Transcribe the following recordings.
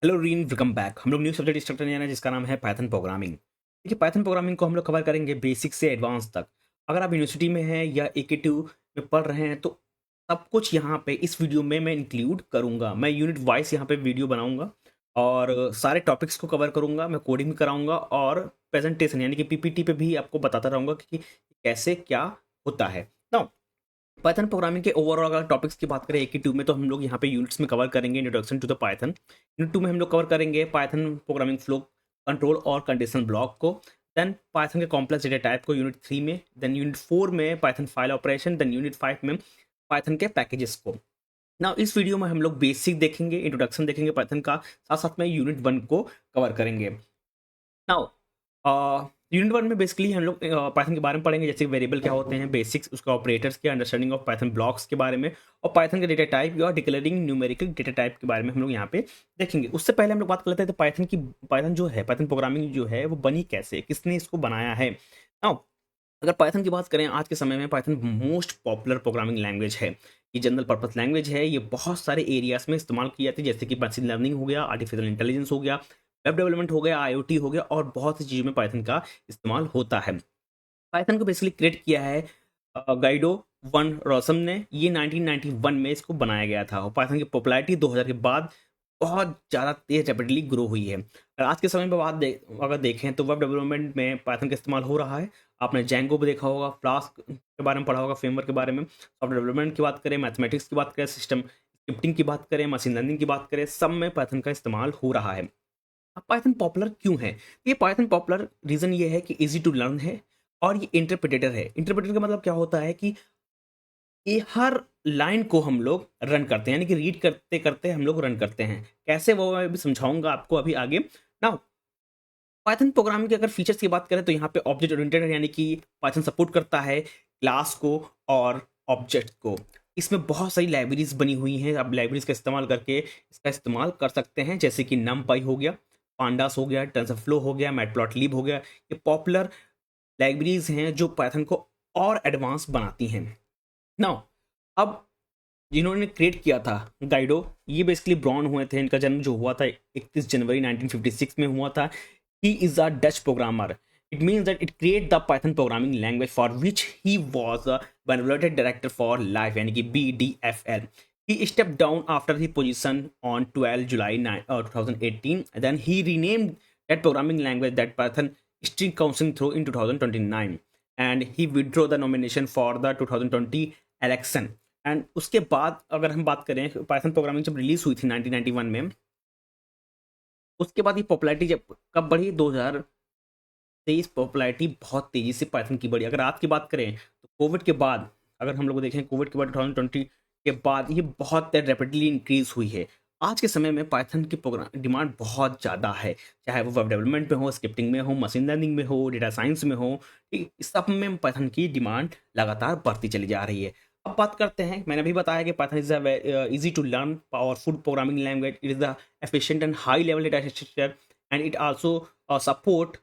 Hello reign, welcome back. हम लोग new subject start करने जा रहे हैं जिसका नाम है पाइथन प्रोग्रामिंग। देखिए, पाइथन प्रोग्रामिंग को हम लोग कवर करेंगे बेसिक से एडवांस तक। अगर आप यूनिवर्सिटी में हैं या AKTU में पढ़ रहे हैं तो सब कुछ यहाँ पे इस वीडियो में मैं इंक्लूड करूँगा। मैं यूनिट वाइज यहाँ पे वीडियो बनाऊँगा और सारे टॉपिक्स को कवर करूँगा। मैं कोडिंग भी कराऊँगा और प्रेजेंटेशन यानी कि PPT पे भी आपको बताता रहूँगा कि कैसे क्या होता है ना। पाइथन प्रोग्रामिंग के ओवरऑल अगर टॉपिक्स की बात करें AKTU में, तो हम लोग यहाँ पे यूनिट्स में कवर करेंगे introduction to the Python. Unit 2 में हम लोग कवर करेंगे पाइथन प्रोग्रामिंग फ्लो, कंट्रोल और कंडीशनल ब्लॉक को। देन पाइथन के कॉम्प्लेक्स डेटा टाइप को यूनिट 3 में। देन यूनिट 4 में Python file operation. Then unit 5 में पाइथन के पैकेजेस को। ना इस वीडियो में हम लोग बेसिक देखेंगे, इंट्रोडक्शन देखेंगे पाइथन का, साथ साथ में यूनिट 1 को कवर करेंगे। नाउ यूनिट 1 में बेसिकली हम लोग पाइथन के बारे में पढ़ेंगे, जैसे वेरिएबल क्या होते हैं, बेसिक्स उसका, ऑपरेटर्स के, अंडरस्टैंडिंग ऑफ पाइथन ब्लॉक्स के बारे में, और पाइथन के डेटा टाइप या डिक्लेयरिंग न्यूमेरिकल डेटा टाइप के बारे में हम लोग यहाँ पे देखेंगे। उससे पहले हम लोग बात कर लेते हैं तो पाइथन जो है, पाइथन प्रोग्रामिंग जो है वो बनी कैसे, किसने इसको बनाया है। नाउ अगर पाइथन की बात करें, आज के समय में Python most popular programming language है। ये जनरल पर्पस लैंग्वेज है। ये बहुत सारे एरियाज में इस्तेमाल की जाती है, जैसे कि मशीन लर्निंग हो गया, आर्टिफिशियल इंटेलिजेंस हो गया, वेब डेवलपमेंट हो गया, IoT हो गया, और बहुत सी चीज़ों में पाइथन का इस्तेमाल होता है। पाइथन को बेसिकली क्रिएट किया है गाइडो वन रॉसम ने। ये 1991 में इसको बनाया गया था और पाइथन की पॉपुलैरिटी 2000 के बाद बहुत ज़्यादा तेज रैपिडली ग्रो हुई है। और आज के समय में अगर देखें तो वेब डेवलपमेंट में पाइथन का इस्तेमाल हो रहा है। आपने जैंगो भी देखा होगा, फ्लास्क के बारे में पढ़ा होगा, फ्रेमवर्क के बारे में। सॉफ्टवेयर डेवलपमेंट की बात करें, मैथमेटिक्स की बात करें, सिस्टम स्क्रिप्टिंग की बात करें, मशीन लर्निंग की बात करें, सब में पाइथन का इस्तेमाल हो रहा है। अब पाइथन पॉपुलर क्यों है? ये पाइथन पॉपुलर रीज़न ये है कि इजी टू लर्न है और ये इंटरप्रिटेटर है। इंटरप्रिटेटर का मतलब क्या होता है कि ये हर लाइन को हम लोग रन करते हैं, यानी कि रीड करते करते हम लोग रन करते हैं। कैसे, वो मैं भी समझाऊंगा आपको अभी आगे। नाउ पाइथन प्रोग्रामिंग के अगर फीचर्स की बात करें तो यहाँ पे ऑब्जेक्ट ओरिएंटेड है, यानी कि पाइथन सपोर्ट करता है क्लास को और ऑब्जेक्ट को। इसमें बहुत सारी लाइब्रेरीज बनी हुई हैं। आप लाइब्रेरीज का इस्तेमाल करके इसका इस्तेमाल कर सकते हैं, जैसे कि numpy हो गया, pandas हो गया, टेंसरफ्लो हो गया, मैटप्लॉटलिब हो गया। ये पॉपुलर लाइब्रेरीज हैं जो पाइथन को और एडवांस बनाती हैं। नाउ अब जिन्होंने क्रिएट किया था गाइडो, ये बेसिकली ब्रॉन हुए थे। इनका जन्म जो हुआ था 31 जनवरी 1956 में हुआ था। He is a Dutch programmer. It means that it create the Python programming language for which he was a benevolent director for life, यानी कि BDFL. He stepped down after his position on 12 July 2018. Then he renamed that programming language that Python String Counseling through in 2029. And he withdrew the nomination for the 2020 election. And उसके बाद अगर हम बात करें, Python programming जब release हुई थी 1991 में, उसके बाद ये पॉपुलैरिटी जब कब बढ़ी, 2023 पॉपुलैरिटी बहुत तेजी से पाइथन की बढ़ी। अगर आज की बात करें तो कोविड के बाद, अगर हम लोग देखें कोविड के बाद 2020 के बाद ये बहुत रैपिडली इंक्रीज हुई है। आज के समय में पाइथन की प्रोग्राम डिमांड बहुत ज़्यादा है, चाहे वो वेब डेवलपमेंट में हो, स्क्रिप्टिंग में हो, मशीन लर्निंग में हो, डेटा साइंस में हो। ठीक, इस सब में पाइथन की डिमांड लगातार बढ़ती चली जा रही है। अब बात करते हैं, मैंने अभी बताया कि Python is easy to learn powerful programming language. It is the efficient and high level data structure, and it also support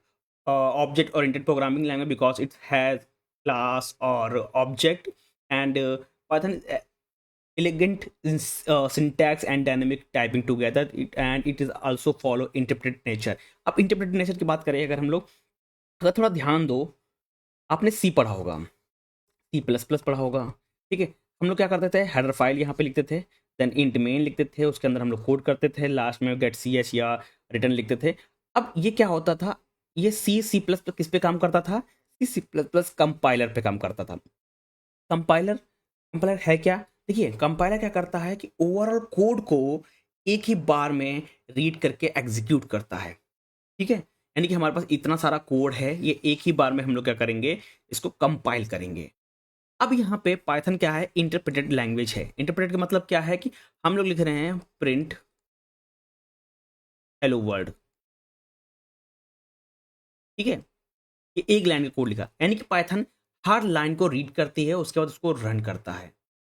object oriented programming language because it has class or object. And Python is elegant in syntax and dynamic typing together. And it is also follow interpreted nature. अब interpreted nature की बात करें अगर हम लोग, अगर थोड़ा ध्यान दो, आपने सी पढ़ा होगा, C++ पढ़ा होगा। ठीक है, हम लोग क्या करते थे, हेडर फाइल यहाँ पे लिखते थे, देन इंट मेन लिखते थे, उसके अंदर हम लोग कोड करते थे, लास्ट में गेट CS या रिटर्न लिखते थे। अब ये क्या होता था, ये C++ किस पे काम करता था, C++ कंपाइलर पे काम करता था। कंपाइलर कंपाइलर है क्या? देखिए, कंपाइलर क्या करता है कि ओवरऑल कोड को एक ही बार में रीड करके एग्जीक्यूट करता है। ठीक है, यानी कि हमारे पास इतना सारा कोड है, ये एक ही बार में हम लोग क्या करेंगे, इसको कंपाइल करेंगे। अब यहाँ पे पाइथन क्या है, इंटरप्रेटेड लैंग्वेज है। इंटरप्रेटेड का मतलब क्या है कि हम लोग लिख रहे हैं प्रिंट हेलो वर्ल्ड। ठीक है, ये एक लाइन का कोड लिखा, यानी कि पाइथन हर लाइन को रीड करती है, उसके बाद उसको रन करता है।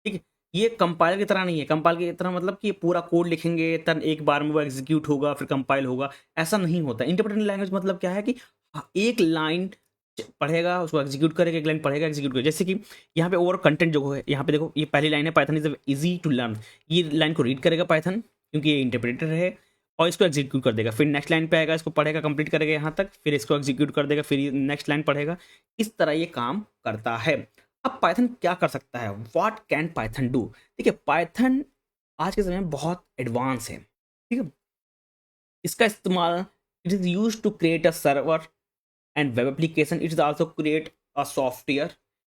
ठीक है, ये कंपाइलर की तरह नहीं है। कंपाइल की तरह मतलब कि पूरा कोड लिखेंगे तब एक बार में वो एग्जीक्यूट होगा फिर कंपाइल होगा, ऐसा नहीं होता। इंटरप्रेटेड लैंग्वेज मतलब क्या है कि एक लाइन पढ़ेगा, उसको एग्जीक्यूट करेगा, एक लाइन पढ़ेगा, एग्जीक्यूट करेगा। जैसे कि यहाँ पे ओवर कंटेंट जो है, यहाँ पे देखो, ये पहली लाइन है, Python is easy to learn. ये लाइन को रीड करेगा पाइथन, क्योंकि ये इंटरप्रेटर है। और इसको एग्जीक्यूट कर देगा, फिर नेक्स्ट लाइन पे आएगा, इसको पढ़ेगा, कंप्लीट करेगा यहाँ तक, फिर इसको एग्जीक्यूट कर देगा, फिर नेक्स्ट लाइन पढ़ेगा। इस तरह ये काम करता है। अब पाइथन क्या कर सकता है, व्हाट कैन पाइथन डू? देखिए पाइथन आज के समय में बहुत एडवांस है, ठीक है। इसका इस्तेमाल, it is use to create a server and web application. It is also create a software.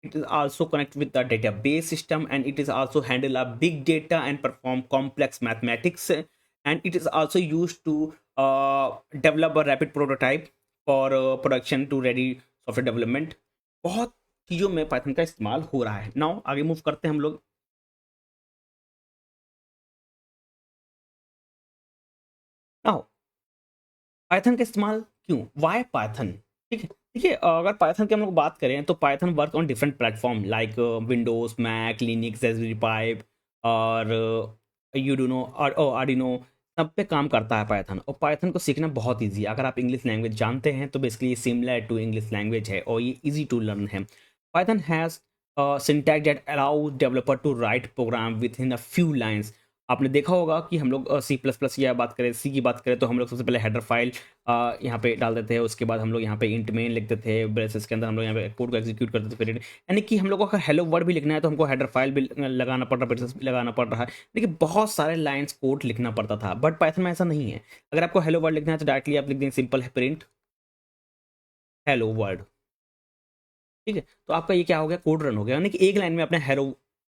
It is also connect with the database system, and it is also handle a big data and perform complex mathematics. And it is also used to develop a rapid prototype for production to ready software development. बहुत चीज़ों में Python का इस्तेमाल हो रहा है। Now आगे move करते हैं हम लोग। नाउ पाइथन का इस्तेमाल क्यों, वाई पाइथन? ठीक है, देखिए अगर पाइथन की हम लोग बात करें तो Python work on different platform like Windows, Mac, Linux, Raspberry Pi और यूडूनो और आर्डिनो, सब पे काम करता है पाइथन। और पाइथन को सीखना बहुत ईजी है, अगर आप इंग्लिश लैंग्वेज जानते हैं तो बेसिकली ये सिमिलर टू इंग्लिश लैंग्वेज है और ये ईजी टू लर्न है। Python has syntax that allow developer to write program within a few lines. आपने देखा होगा कि हम लोग सी प्लस प्लस या बात करें, सी की बात करें तो हम लोग सबसे पहले हेडर फाइल यहाँ पे डाल देते हैं, उसके बाद हम लोग यहाँ पे इंट मेन लिखते थे, ब्रेसेस के अंदर हम लोग यहाँ पे कोड को एग्जीक्यूट करते थे। फिर यानी कि हम लोग को अगर हेलो वर्ड भी लिखना है तो हमको हेडर फाइल भी लगाना पड़ रहा है, ब्रेसेस भी लगाना पड़ रहा है। देखिए बहुत सारे लाइन्स कोड लिखना पड़ता था, बट पाइथन में ऐसा नहीं है। अगर आपको हेलो वर्ड लिखना है तो डायरेक्टली आप लिख दें, सिंपल है, प्रिंट हेलो वर्ड, ठीक है। तो आपका ये क्या हो गया, कोड रन हो गया, यानी कि एक लाइन में आपने हेलो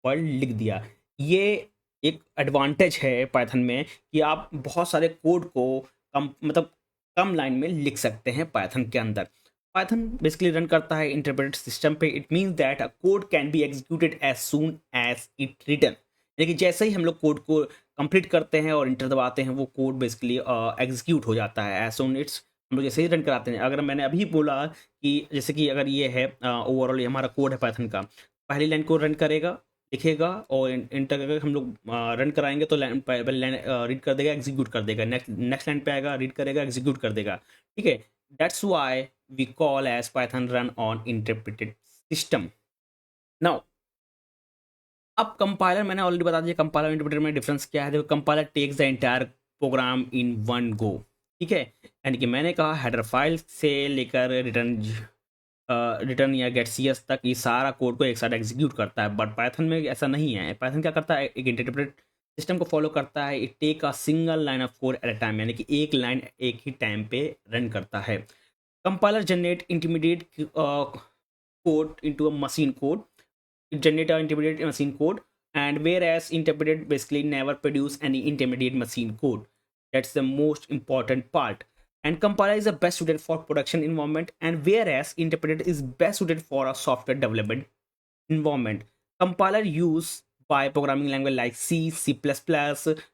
वर्ड लिख दिया। ये एक एडवांटेज है पाइथन में कि आप बहुत सारे कोड को कम लाइन में लिख सकते हैं पाइथन के अंदर। पाइथन बेसिकली रन करता है इंटरप्रेटेड सिस्टम पे। It means that a code can be executed as soon as it written, लेकिन जैसे ही हम लोग कोड को कंप्लीट करते हैं और इंटर दबाते हैं वो कोड बेसिकली एग्जीक्यूट हो जाता है एज सून इट्स, हम लोग जैसे ही रन कराते हैं। अगर मैंने अभी बोला कि जैसे कि अगर ये है ओवरऑल ये हमारा कोड है पाइथन का, पहली लाइन को रन करेगा, लिखेगा और इंटर करके हम लोग रन कराएंगे तो पहले लाइन रीड कर देगा, एग्जीक्यूट कर देगा, नेक्स्ट नेक्स्ट लाइन पे आएगा, रीड करेगा, एग्जीक्यूट कर देगा, ठीक है। That's why we call as Python run on interpreted system. Now अब कंपाइलर मैंने ऑलरेडी बता दिया, कंपाइलर इंटरप्रेटर में डिफरेंस क्या है। देखो compiler takes the entire program in one go, ठीक है। यानी कि मैंने कहा हेडर फाइल से लेकर रिटर्न या गेट सीएस तक ये सारा कोड को एक साथ एग्जीक्यूट करता है, बट पाइथन में ऐसा नहीं है। पाइथन क्या करता है, एक इंटरप्रेट सिस्टम को फॉलो करता है। It take a single line of code at a time, यानी कि एक लाइन एक ही टाइम पे रन करता है। Compiler generate intermediate code into a machine code, it generate an intermediate machine code, and whereas interpreted basically never produce any intermediate machine code. That's the most important part. And compiler is the best suited for production environment, and whereas interpreted is best suited for a software development environment. Compiler used by programming language like C, C++,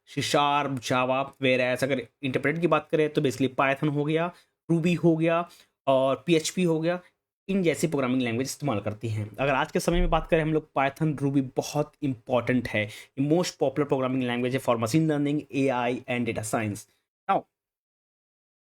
C Sharp, Java, whereas अगर interpreted की बात करें तो basically Python हो गया, Ruby हो गया और PHP हो गया, इन जैसी प्रोग्रामिंग लैंग्वेज इस्तेमाल करती हैं। अगर आज के समय में बात करें हम लोग, पाइथन, रूबी बहुत इंपॉर्टेंट है, मोस्ट पॉपुलर प्रोग्रामिंग लैंग्वेज है for machine learning, AI and data science. Now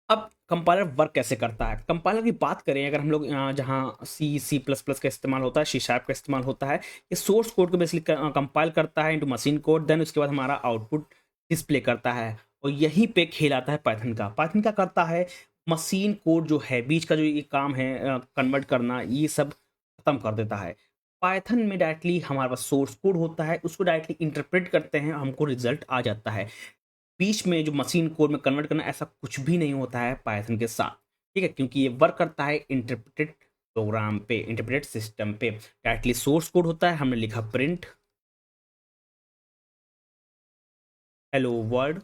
अब कंपाइलर वर्क कैसे करता है, कंपाइलर की बात करें अगर हम लोग जहाँ सी प्लस प्लस का इस्तेमाल होता है, सी शार्प का इस्तेमाल होता है, ये सोर्स कोड को बेसिकली कंपाइल करता है इनटू मशीन कोड, देन उसके बाद हमारा आउटपुट डिस्प्ले करता है। और यहीं पे खेल आता है पाइथन का। पाइथन क्या करता है, मशीन कोड जो है बीच का जो ये काम है कन्वर्ट करना, ये सब खत्म कर देता है। पाइथन में डायरेक्टली हमारे पास सोर्स कोड होता है, उसको डायरेक्टली इंटरप्रेट करते हैं, हमको रिजल्ट आ जाता है। बीच में जो मशीन कोड में कन्वर्ट करना, ऐसा कुछ भी नहीं होता है पाइथन के साथ, ठीक है, क्योंकि ये वर्क करता है इंटरप्रेटेड प्रोग्राम पे, इंटरप्रेटेड सिस्टम पे। डायरेक्टली सोर्स कोड होता है, हमने लिखा प्रिंट हेलो वर्ड,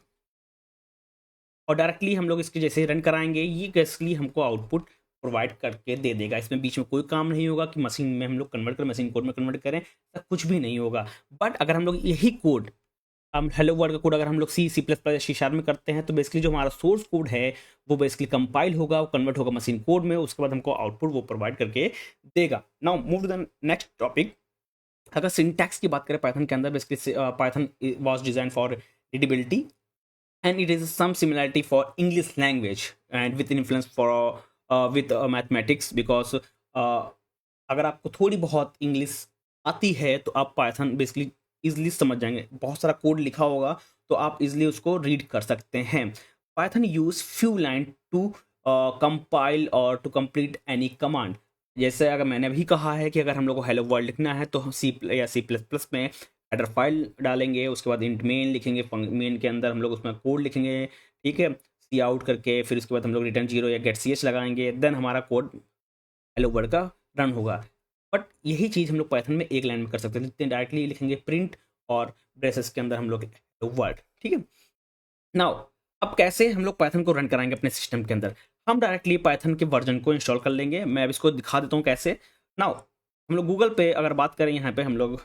और डायरेक्टली हम लोग इसके जैसे रन कराएंगे, ये बेसिकली हमको आउटपुट प्रोवाइड करके दे देगा। इसमें बीच में कोई काम नहीं होगा कि मशीन में हम लोग कन्वर्ट करें, मशीन कोड में कन्वर्ट करें, ऐसा कुछ भी नहीं होगा। बट अगर हम लोग यही कोड, हम हेलो वर्ड का कोड अगर हम लोग C plus plus C sharp में करते हैं तो बेसिकली जो हमारा सोर्स कोड है वो बेसिकली कंपाइल होगा, वो कन्वर्ट होगा मशीन कोड में, उसके बाद हमको आउटपुट वो प्रोवाइड करके देगा। Now move to the next topic. अगर सिंटैक्स की बात करें पाइथन के अंदर, basically Python was design for readability and it is some similarity for English language and with influence for with mathematics because अगर आपको थोड़ी बहुत इंग्लिश आती है तो आप पाइथन बेसिकली इजीली समझ जाएंगे। बहुत सारा कोड लिखा होगा तो आप इजीली उसको रीड कर सकते हैं। Python use few line to compile और टू कंप्लीट एनी कमांड। जैसे अगर मैंने अभी कहा है कि अगर हम लोग को हेलो वर्ल्ड लिखना है तो हम सी या सी प्लस प्लस में हेडर फाइल डालेंगे, उसके बाद इंट मेन लिखेंगे, मेन के अंदर हम लोग उसमें कोड लिखेंगे, ठीक है, सी आउट करके, फिर उसके बाद हम लोग रिटर्न जीरो या गेट सी एच लगाएंगे, देन हमारा कोड हेलो वर्ल्ड का रन होगा। बट यही चीज़ हम लोग पाइथन में एक लाइन में कर सकते हैं, डायरेक्टली लिखेंगे प्रिंट और ब्रेसेस के अंदर हम लोग हेलो वर्ल्ड, ठीक है। नाउ अब कैसे हम लोग पाइथन को रन कराएंगे अपने सिस्टम के अंदर? हम डायरेक्टली पाइथन के वर्जन को इंस्टॉल कर लेंगे। मैं अब इसको दिखा देता हूँ कैसे। नाउ हम लोग गूगल पे अगर बात करें, यहाँ पे हम लोग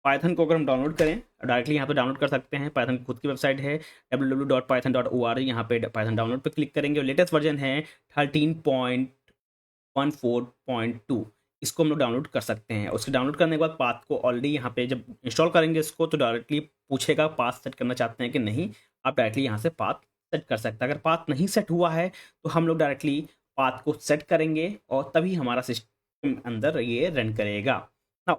पाइथन को अगर हम डाउनलोड करें, डायरेक्टली यहाँ पे डाउनलोड कर सकते हैं। पाइथन की खुद की वेबसाइट है www.python.org। यहाँ पे पाइथन डाउनलोड पे क्लिक करेंगे और लेटेस्ट वर्जन है 13.14.2। इसको हम लोग डाउनलोड कर सकते हैं। उसके डाउनलोड करने के बाद पाथ को ऑलरेडी यहाँ पे जब इंस्टॉल करेंगे इसको तो डायरेक्टली पूछेगा पाथ सेट करना चाहते हैं कि नहीं। आप डायरेक्टली यहाँ से पाथ सेट कर सकते हैं। अगर पाथ नहीं सेट हुआ है तो हम लोग डायरेक्टली पाथ को सेट करेंगे और तभी हमारा सिस्टम अंदर ये रन करेगा। Now,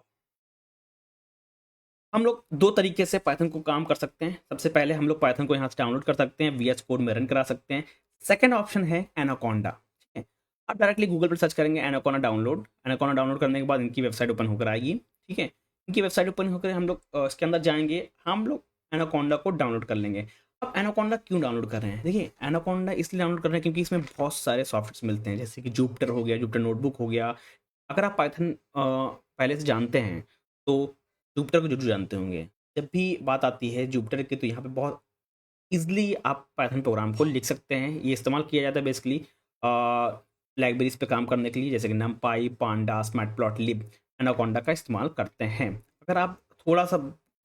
हम लोग दो तरीके से पाइथन को काम कर सकते हैं। सबसे पहले हम लोग पाइथन को यहाँ से डाउनलोड कर सकते हैं, वीएस कोड में रन करा सकते हैं। सेकंड ऑप्शन है एनाकोंडा, ठीक है। आप डायरेक्टली गूगल पर सर्च करेंगे एनाकोंडा डाउनलोड। एनाकोंडा डाउनलोड करने के बाद इनकी वेबसाइट ओपन होकर आएगी, ठीक है। इनकी वेबसाइट ओपन होकर हम लोग इसके अंदर जाएंगे, हम लोग एनाकोंडा को डाउनलोड कर लेंगे। अब एनाकोंडा क्यों डाउनलोड कर रहे हैं? देखिए, एनाकोंडा इसलिए डाउनलोड कर रहे हैं क्योंकि इसमें बहुत सारे सॉफ्टवेयर मिलते हैं, जैसे कि जुपिटर हो गया, जुपिटर नोटबुक हो गया। अगर आप पाइथन पहले से जानते हैं तो जुपिटर को जरूर जानते होंगे। जब भी बात आती है जुपिटर की तो यहाँ पे बहुत ईज़िली आप पाइथन प्रोग्राम को लिख सकते हैं। ये इस्तेमाल किया जाता है बेसिकली लाइब्रेरीज पे काम करने के लिए, जैसे कि नमपाई, पांडास, मैटप्लॉटलिब, एनाकोंडा का इस्तेमाल करते हैं। अगर आप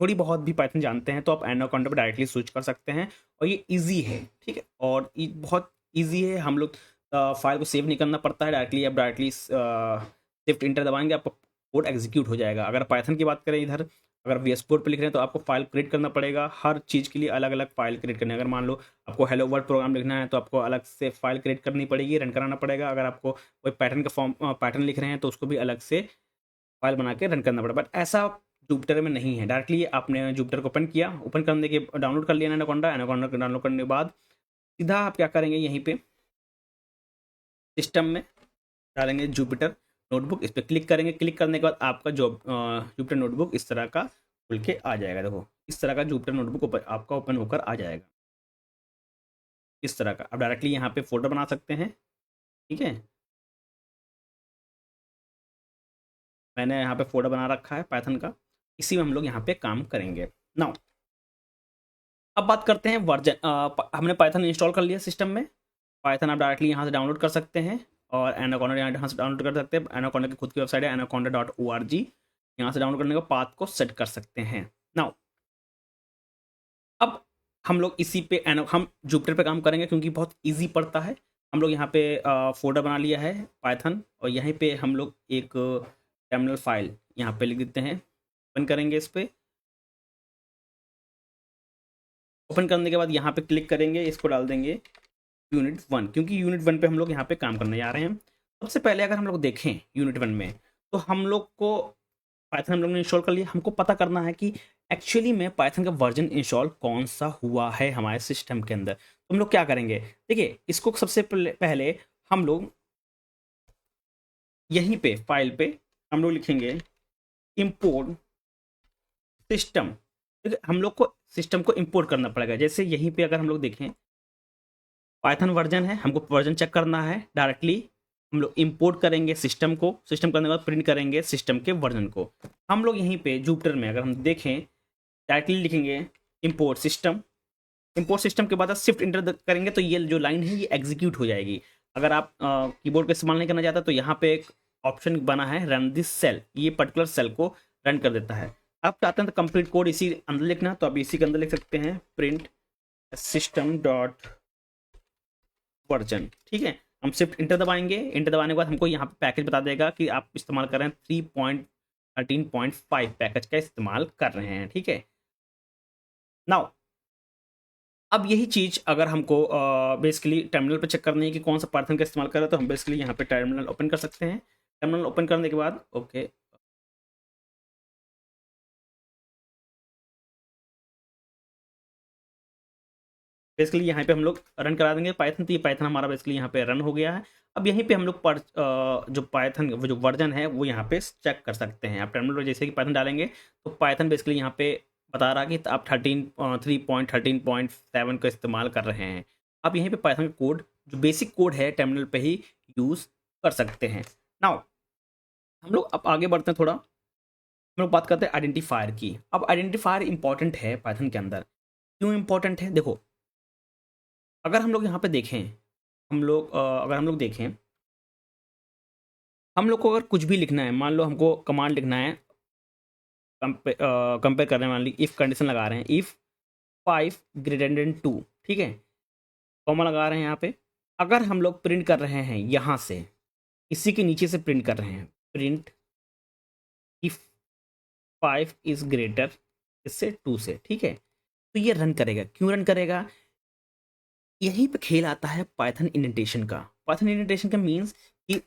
थोड़ी बहुत भी पाइथन जानते हैं तो आप एनाकोंडा पर डायरेक्टली स्विच कर सकते हैं और ये ईजी है, ठीक है। और ये बहुत ईजी है। हम लोग फाइल को सेव नहीं करना पड़ता है, डायरेक्टली शिफ्ट इंटर दबाएंगे, आपका कोड एग्जीक्यूट हो जाएगा। अगर पाइथन की बात करें इधर, अगर वी एस कोड पर लिख रहे हैं तो आपको फाइल क्रिएट करना पड़ेगा। हर चीज़ के लिए अलग अलग फाइल क्रिएट करनी है। अगर मान लो आपको हेलो वर्ल्ड प्रोग्राम लिखना है तो आपको अलग से फाइल क्रिएट करनी पड़ेगी, रन कराना पड़ेगा। अगर आपको कोई पैटर्न का पैटर्न लिख रहे हैं तो उसको भी अलग से फाइल बना के रन करना पड़ेगा। बट ऐसा जुपिटर में नहीं है। डायरेक्टली आपने जुपिटर को ओपन किया, ओपन करने के डाउनलोड कर लिया एनाकोंडा। एनाकोंडा को डाउनलोड करने के बाद सीधा आप क्या करेंगे, यहीं पे सिस्टम में डालेंगे जुपिटर नोटबुक, इस पर क्लिक करेंगे। क्लिक करने के बाद आपका जो जुपिटर नोटबुक इस तरह का खुल के आ जाएगा। देखो, इस तरह का जुपिटर नोटबुक आपका ओपन होकर आ जाएगा, इस तरह का। आप डायरेक्टली यहाँ पे फोल्डर बना सकते हैं, ठीक है। मैंने यहाँ पे फोल्डर बना रखा है पाइथन का, इसी में हम लोग यहाँ पे काम करेंगे। नाउ अब बात करते हैं वर्जन। हमने पाइथन इंस्टॉल कर लिया सिस्टम में। पाइथन आप डायरेक्टली यहाँ से डाउनलोड कर सकते हैं और एनाकोंडा यहाँ से डाउनलोड कर सकते हैं। एनाकोंडा की खुद की वेबसाइट है anaconda.org। यहाँ से डाउनलोड करने का पाथ को सेट कर सकते हैं। नाउ अब हम लोग इसी पे हम जुपिटर पे काम करेंगे क्योंकि बहुत इजी पड़ता है। हम लोग यहाँ पे फोल्डर बना लिया है पाइथन और यहीं पे हम लोग एक टर्मिनल फाइल यहाँ पे लिख देते हैं। ओपन करेंगे इस पे। ओपन करने के बाद यहाँ पे क्लिक करेंगे, इसको डाल देंगे यूनिट 1, क्योंकि यूनिट 1 पे हम लोग यहाँ पे काम करने जा रहे हैं। सबसे पहले अगर हम लोग देखें यूनिट 1 में तो हम लोग को पाइथन हम लोग ने इंस्टॉल कर लिया। हमको पता करना है कि एक्चुअली में पाइथन का वर्जन इंस्टॉल कौन सा हुआ है हमारे सिस्टम के अंदर। तो हम लोग क्या करेंगे, देखिए, इसको सबसे पहले हम लोग यहीं पे फाइल पे हम लोग लिखेंगे इम्पोर्ट सिस्टम। ठीक है, हम लोग को सिस्टम को इंपोर्ट करना पड़ेगा। जैसे यहीं पे अगर हम लोग देखें पाइथन वर्जन है, हमको वर्जन चेक करना है, डायरेक्टली हम लोग इंपोर्ट करेंगे सिस्टम को। सिस्टम करने के बाद प्रिंट करेंगे सिस्टम के वर्जन को। हम लोग यहीं पे जुपिटर में अगर हम देखें डायरेक्टली लिखेंगे इंपोर्ट सिस्टम। इंपोर्ट सिस्टम के बाद आप शिफ्ट इंटर करेंगे तो ये जो लाइन है ये एग्जीक्यूट हो जाएगी। अगर आप कीबोर्ड का इस्तेमाल नहीं करना चाहते तो यहाँ पे एक ऑप्शन बना है रन दिस सेल, ये पर्टिकुलर सेल को रन कर देता है। आप चाहते हैं तो कंप्लीट कोड इसी अंदर लिखना तो आप इसी के अंदर लिख सकते हैं प्रिंट सिस्टम डॉट वर्जन, ठीक है। हम शिफ्ट इंटर दबाएंगे। इंटर दबाने के बाद हमको यहाँ पे पैकेज बता देगा कि आप इस्तेमाल कर रहे हैं 3.13.5 पैकेज का इस्तेमाल कर रहे हैं, ठीक है। नाउ अब यही चीज़ अगर हमको बेसिकली टर्मिनल पे चेक करनी है कि कौन सा पाइथन का इस्तेमाल कर रहा है तो हम बेसिकली यहाँ पे टर्मिनल ओपन कर सकते हैं। टर्मिनल ओपन करने के बाद ओके, बेसिकली यहाँ पे हम लोग रन करा देंगे पाइथन, तो ये पाइथन हमारा बेसिकली यहाँ पे रन हो गया है। अब यहीं पे हम लोग जो पाइथन जो वर्जन है वो यहाँ पे चेक कर सकते हैं। आप टर्मिनल पर जैसे कि पाइथन डालेंगे तो पाइथन बेसिकली यहाँ पे बता रहा कि आप 3.13.7 का इस्तेमाल कर रहे हैं। आप यहीं पे पाइथन का कोड जो बेसिक कोड है टर्मिनल पे ही यूज़ कर सकते हैं। नाउ हम लोग अब आगे बढ़ते हैं थोड़ा, हम लोग बात करते हैं आइडेंटिफायर की। अब आइडेंटिफायर इंपॉर्टेंट है पाइथन के अंदर। क्यों इंपॉर्टेंट है? देखो, अगर हम लोग यहाँ पे देखें, अगर हम लोग देखें, हम लोग को अगर कुछ भी लिखना है, मान लो हमको कमांड लिखना है, कंपेयर करने मान ली इफ़ कंडीशन लगा रहे हैं, इफ़ 5 ग्रेटर देन 2, ठीक है, कॉमा लगा रहे हैं यहाँ पे। अगर हम लोग प्रिंट कर रहे हैं यहाँ से, इसी के नीचे से प्रिंट कर रहे हैं, प्रिंट इफ़ 5 इज़ ग्रेटर इससे 2 से, ठीक है, तो ये रन करेगा। क्यों रन करेगा? यहीं पे खेल आता है पाइथन इंडेंटेशन का। पाइथन इंडेंटेशन का मीन्स कि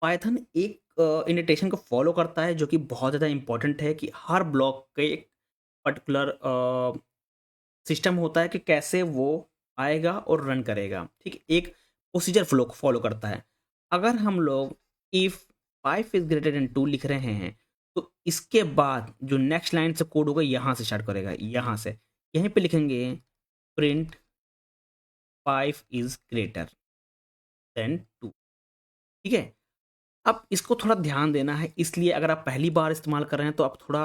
पाइथन एक इंडेंटेशन को फॉलो करता है जो कि बहुत ज़्यादा इंपॉर्टेंट है, कि हर ब्लॉक के एक पर्टिकुलर सिस्टम होता है कि कैसे वो आएगा और रन करेगा, ठीक है, एक प्रोसीजर फ्लो फॉलो करता है। अगर हम लोग इफ़ 5 इज़ ग्रेटर देन 2 लिख रहे हैं तो इसके बाद जो नेक्स्ट लाइन से कोड होगा यहाँ से स्टार्ट करेगा, यहाँ से यहीं पे लिखेंगे प्रिंट 5 इज़ ग्रेटर देन 2, ठीक है। अब इसको थोड़ा ध्यान देना है, इसलिए अगर आप पहली बार इस्तेमाल कर रहे हैं तो आप थोड़ा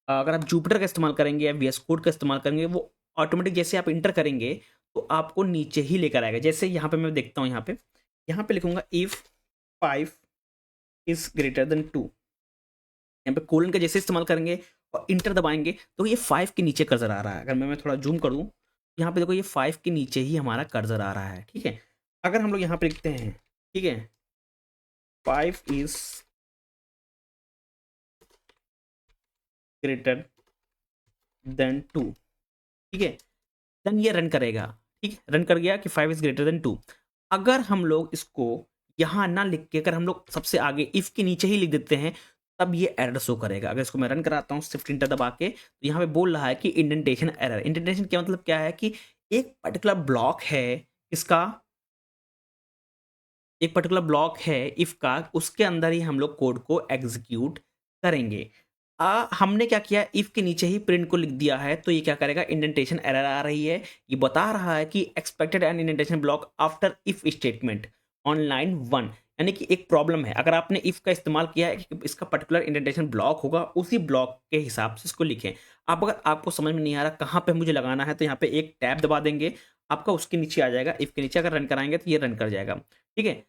अगर आप जुपिटर का इस्तेमाल करेंगे या वीएस कोड का इस्तेमाल करेंगे, वो ऑटोमेटिक जैसे आप इंटर करेंगे तो आपको नीचे ही लेकर आएगा। जैसे यहाँ पे मैं देखता हूँ, यहाँ पे लिखूंगा इफ़ 5 इज़ ग्रेटर देन 2, यहाँ पे कोलन का जैसे इस्तेमाल करेंगे और इंटर दबाएंगे तो ये 5 के नीचे कर्सर आ रहा है। अगर मैं थोड़ा जूम कर दूँ, यहाँ पे देखो ये 5 के नीचे ही हमारा कर्सर आ रहा है, ठीक है। अगर हम लोग यहाँ पे लिखते हैं, ठीक है, 5 इज़ ग्रेटर देन 2, ठीक है, देन ये रन करेगा, ठीक है, रन कर गया कि 5 इज ग्रेटर देन 2। अगर हम लोग इसको यहाँ ना लिख के, अगर हम लोग सबसे आगे इफ़ के नीचे ही लिख देते हैं तब ये एरर शो करेगा। अगर इसको मैं रन कराता हूँ शिफ्ट इंटर दबा के, तो यहाँ पे बोल रहा है कि इंडेंटेशन एरर। इंडेंटेशन क्या मतलब क्या है कि एक पर्टिकुलर ब्लॉक है इसका, एक पर्टिकुलर ब्लॉक है इफ का, उसके अंदर ही हम लोग कोड को एग्जीक्यूट करेंगे। हमने क्या किया, इफ के नीचे ही प्रिंट को लिख दिया है, तो ये क्या करेगा, इंडेंटेशन एरर आ रही है, ये बता रहा है कि expected an indentation block after if statement on line 1, यानी कि एक प्रॉब्लम है। अगर आपने इफ का इस्तेमाल किया है कि इसका पर्टिकुलर इंडेंटेशन ब्लॉक होगा, उसी ब्लॉक के हिसाब से इसको लिखें। आप अगर आपको समझ में नहीं आ रहा कहाँ पे मुझे लगाना है, तो यहाँ पे एक टैब दबा देंगे, आपका उसके नीचे आ जाएगा, इफ के नीचे अगर रन कराएंगे तो ये रन कर जाएगा, ठीक है।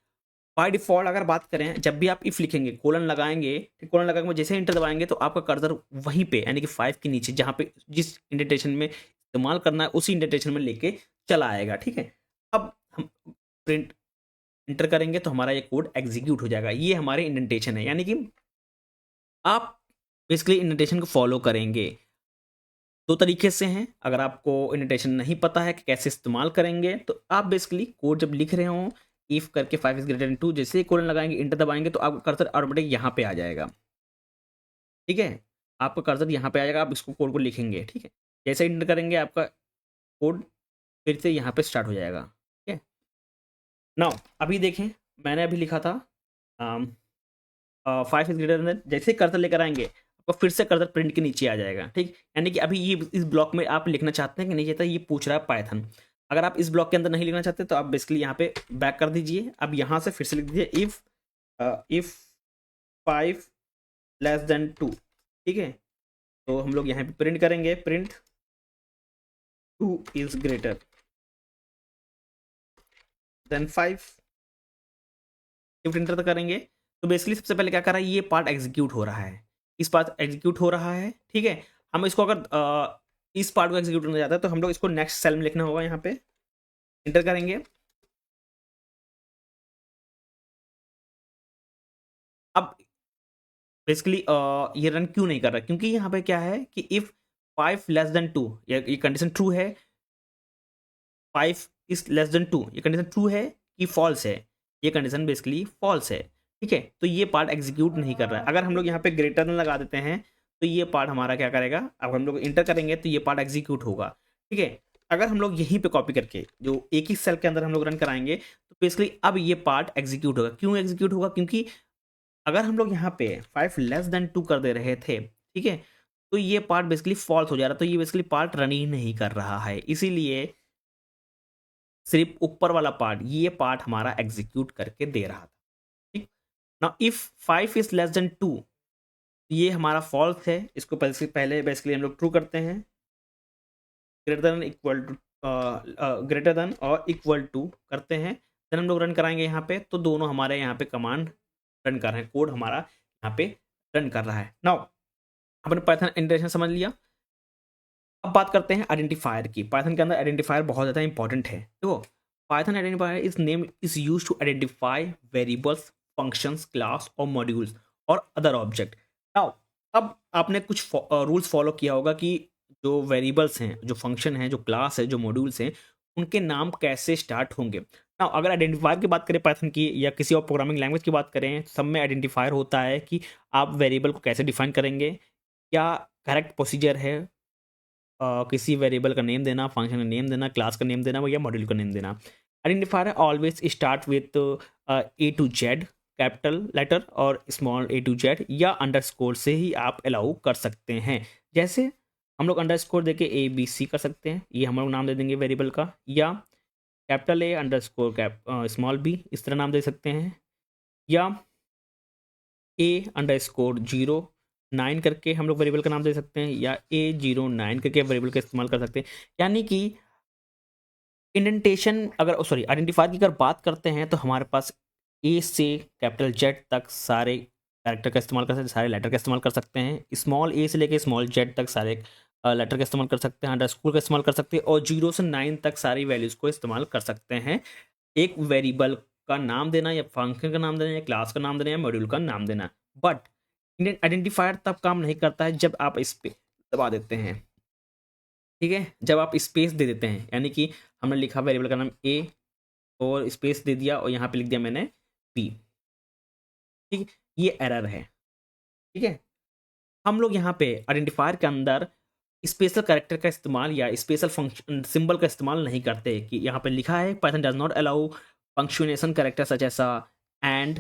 बाय डिफ़ॉल्ट अगर बात करें, जब भी आप इफ़ लिखेंगे, कोलन लगाएँगे, फिर कोलन लगा के जैसे एंटर दबाएँगे तो आपका कर्सर वहीं पे, यानी कि 5 के नीचे जहाँ पे जिस इंडेंटेशन में इस्तेमाल करना है उसी इंडेंटेशन में लेके चला आएगा, ठीक है। अब हम प्रिंट एंटर करेंगे तो हमारा ये कोड एग्जीक्यूट हो जाएगा। ये हमारे इंडेंटेशन है, यानी कि आप बेसिकली इंडेंटेशन को फॉलो करेंगे। 2 तरीके से हैं। अगर आपको इंडेंटेशन नहीं पता है कि कैसे इस्तेमाल करेंगे, तो आप बेसिकली कोड जब लिख रहे हों, इफ करके 5 इज ग्रेटर देन 2 जैसे ही कोलन लगाएंगे, इंटर दबाएंगे तो आपका कर्सर ऑटोमेटिक यहाँ पे आ जाएगा, ठीक है। आपका कर्सर यहाँ पे आ जाएगा, आप इसको कोड को लिखेंगे, ठीक है। जैसे इंटर करेंगे आपका कोड फिर से यहाँ पे स्टार्ट हो जाएगा, ठीक है। नाउ अभी देखें, मैंने अभी लिखा था 5 इज ग्रेटर देन, जैसे ही कर्सर लेकर आएंगे आपको फिर से कर्सर प्रिंट के नीचे आ जाएगा, ठीक। यानी कि अभी ये इस ब्लॉक में आप लिखना चाहते हैं कि नहीं चाहते, ये पूछ रहा है पाइथन। अगर आप इस ब्लॉक के अंदर नहीं लिखना चाहते तो आप बेसिकली यहाँ पे बैक कर दीजिए। अब यहाँ से फिर से लिख दीजिए इफ 5 लेस देन 2, ठीक है। तो हम लोग यहाँ पे प्रिंट करेंगे, print 2 is greater than 5, shift inter करेंगे तो बेसिकली सबसे पहले क्या कर रहा है, ये पार्ट एग्जीक्यूट हो रहा है, इस पार्ट एग्जीक्यूट हो रहा है, ठीक है। हम इसको अगर इस पार्ट को एग्जीक्यूट करना चाहते हैं तो हम लोग इसको नेक्स्ट सेल में लिखना होगा, यहाँ पे इंटर करेंगे। अब बेसिकली ये रन क्यों नहीं कर रहा, क्योंकि यहाँ पे क्या है कि इफ 5 लेस देन 2, ये कंडीशन ट्रू है, 5 इज लेस देन 2 ये कंडीशन ट्रू है कि फॉल्स है, ये कंडीशन बेसिकली फॉल्स है, ठीक है। तो ये पार्ट एग्जीक्यूट नहीं कर रहा है। अगर हम लोग यहाँ पे ग्रेटर देन लगा देते हैं तो ये पार्ट हमारा क्या करेगा, अब हम लोग इंटर करेंगे तो ये पार्ट एग्जीक्यूट होगा, ठीक है। अगर हम लोग यहीं पे कॉपी करके जो एक ही सेल के अंदर हम लोग रन कराएंगे तो बेसिकली अब ये पार्ट एग्जीक्यूट होगा। क्यों एग्जीक्यूट होगा? क्योंकि अगर हम लोग यहाँ पे 5 <2 कर दे रहे थे, ठीक है, तो ये पार्ट बेसिकली फॉल्स हो जा रहा, तो ये बेसिकली पार्ट रन ही नहीं कर रहा है, इसीलिए सिर्फ ऊपर वाला पार्ट, ये पार्ट हमारा एग्जीक्यूट करके दे रहा था। ठीक, नाउ इफ 5 <2 ये हमारा फॉल्स है, इसको पहले बेसिकली हम लोग ट्रू करते हैं, ग्रेटर देन और इक्वल टू करते हैं, देन हम लोग रन कराएंगे यहाँ पे, तो दोनों हमारे यहाँ पे कमांड रन कर रहे हैं, कोड हमारा यहाँ पे रन कर रहा है। नाउ अपने पाइथन इंटरेक्शन समझ लिया। अब बात करते हैं आइडेंटिफायर की। पाइथन के अंदर आइडेंटिफायर बहुत ज़्यादा इंपॉर्टेंट है। देखो, Python identifier is name is use to identify variables, functions, class और मॉड्यूल्स और अदर ऑब्जेक्ट। नाउ अब आपने कुछ रूल्स फॉलो किया होगा कि जो वेरिएबल्स हैं, जो फंक्शन हैं, जो क्लास है, जो मॉड्यूल्स हैं, उनके नाम कैसे स्टार्ट होंगे। नाउ अगर आइडेंटिफायर की बात करें पाइथन की या किसी और प्रोग्रामिंग लैंग्वेज की बात करें, सब में आइडेंटिफायर होता है कि आप वेरिएबल को कैसे डिफाइन करेंगे, क्या करेक्ट प्रोसीजर है किसी वेरिएबल का नेम देना, फंक्शन का नेम देना, क्लास का नेम देना या मॉड्यूल का नेम देना। Identifier always start with A to Z capital letter और स्मॉल A to Z या अंडरस्कोर से ही आप अलाउ कर सकते हैं। जैसे हम लोग अंडरस्कोर देके ABC कर सकते हैं, ये हम लोग नाम दे देंगे वेरिएबल का, या capital A underscore small B इस तरह नाम दे सकते हैं, या A_09 करके हम लोग वेरिएबल का नाम दे सकते हैं, या A09 करके वेरिएबल का इस्तेमाल कर सकते हैं। यानी कि इंडेंटेशन अगर सॉरी आइडेंटिफायर की अगर बात करते हैं तो हमारे पास A से कैपिटल Z तक सारे कैरेक्टर का इस्तेमाल कर सकते हैं, सारे लेटर का इस्तेमाल कर सकते हैं। स्मॉल A से लेके स्मॉल Z तक सारे लेटर का इस्तेमाल कर सकते हैं, अंडरस्कोर का इस्तेमाल कर सकते हैं, और 0 से 9 तक सारी वैल्यूज़ को इस्तेमाल कर सकते हैं। एक वेरिएबल का नाम देना या फंक्शन का नाम देना या क्लास का नाम देना या मॉड्यूल का नाम देना। बट आइडेंटिफायर तब काम नहीं करता है जब आप इस पे दबा देते हैं, ठीक है, जब आप स्पेस दे देते हैं। यानी कि हमने लिखा वेरिएबल का नाम A और स्पेस दे दिया और यहाँ पे लिख दिया मैंने B, ठीक है, ये एरर है। ठीक है, हम लोग यहाँ पे आइडेंटिफायर के अंदर स्पेशल कैरेक्टर का इस्तेमाल या स्पेशल फंक्शन सिंबल का इस्तेमाल नहीं करते। कि यहाँ पे लिखा है Python does not allow punctuation character such ऐसा and,